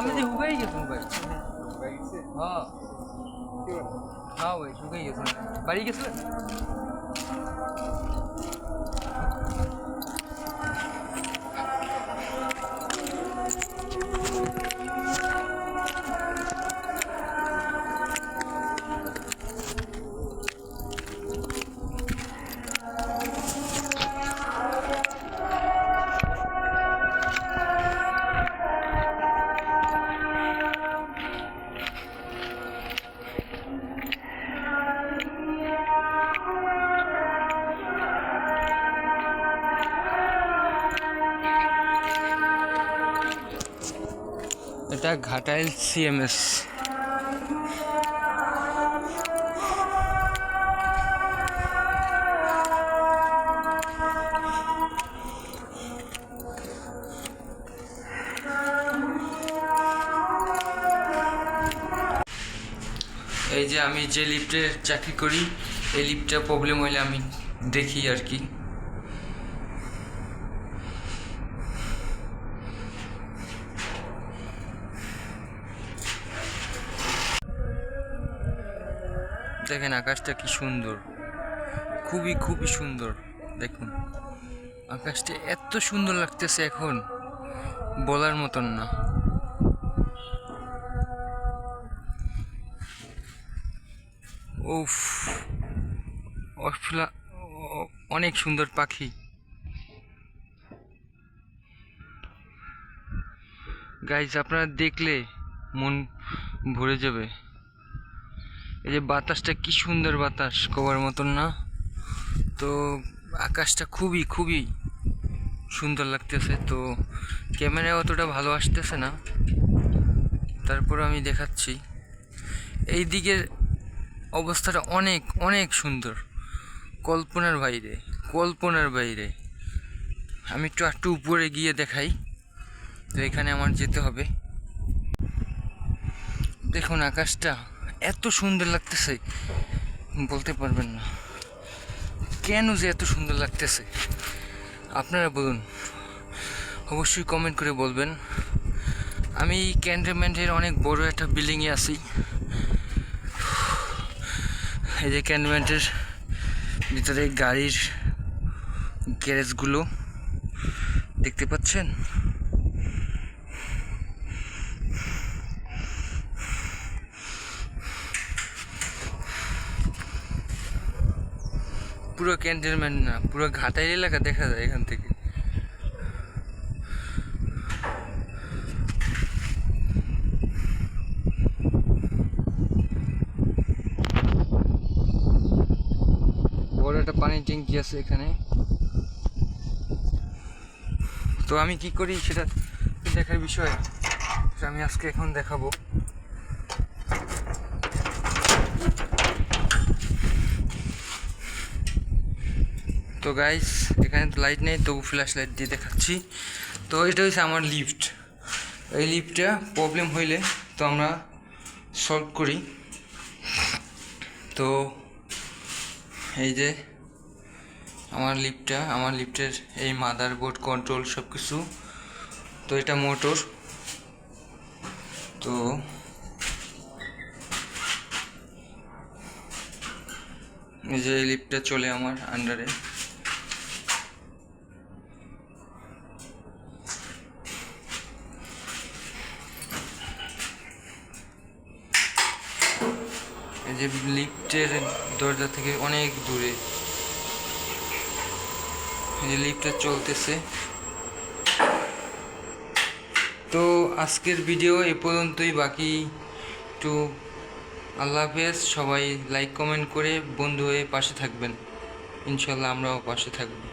আমি যে হুগাই গেছেন ভাই। হ্যাঁ হ্যাঁ ভাই হুগাই গেছেন, বাড়ি গেছিলেন? এটা ঘাটাইল সিএমএস। এই যে আমি যে লিফটে চাকরি করি, এই লিফটটা প্রবলেম হইলে আমি দেখি আর কি। দেখেন আকাশটা কি সুন্দর, খুবই খুবই সুন্দর। দেখুন আকাশটা এত সুন্দর লাগতেছে এখন, বলার মতন না। উফ, অনেক সুন্দর পাখি। গাইজ আপনারা দেখলে মন ভরে যাবে। এই যে বাতাসটা কি সুন্দর বাতাস, কবার মতন না। তো আকাশটা খুবই খুবই সুন্দর লাগতেছে। তো ক্যামেরায় অতটা ভালো আসতেছে না, তারপর আমি দেখাচ্ছি। এই দিকের অবস্থাটা অনেক অনেক সুন্দর, কল্পনার বাইরে, কল্পনার বাইরে। আমি একটু উপরে গিয়ে দেখাই। তো এখানে আমার যেতে হবে। দেখুন আকাশটা এত সুন্দর লাগতেছে, বলতে পারবেন না কেন যে এত সুন্দর লাগতেছে। আপনারা বলুন, অবশ্যই কমেন্ট করে বলবেন। আমি ক্যান্টনমেন্টের অনেক বড় একটা বিল্ডিংয়ে আছি। এই যে ক্যান্টনমেন্টের ভিতরে গাড়ির গ্যারেজগুলো দেখতে পাচ্ছেন। পুরো ক্যান্টনমেন্ট না, পুরো ঘাটাইল এলাকা দেখা যায় এখান থেকে। বড় একটা পানির ট্যাঙ্কি আছে এখানে। তো আমি কি করি সেটা দেখার বিষয়, আমি আজকে এখন দেখাবো। তো গাইস এখানে তো লাইট নেই, তবু ফ্ল্যাশ লাইট দিয়ে দেখাচ্ছি। তো এটা হচ্ছে আমার লিফট। এই লিফটটা প্রবলেম হইলে তো আমরা সলভ করি। তো এই যে আমার লিফটের এই মাদার বোর্ড, কন্ট্রোল সব কিছু। তো এটা মোটর। তো এই যে লিফটটা চলে আমার আন্ডারে। এই যে লিফটের দরজা থেকে অনেক দূরে এই যে লিফটটা চলতেছে। তো আজকের ভিডিও এ পর্যন্তই, বাকি একটু আল্লাহ হাফেজ। সবাই লাইক কমেন্ট করে বন্ধু হয়ে পাশে থাকবেন, ইনশাল্লাহ আমরাও পাশে থাকব।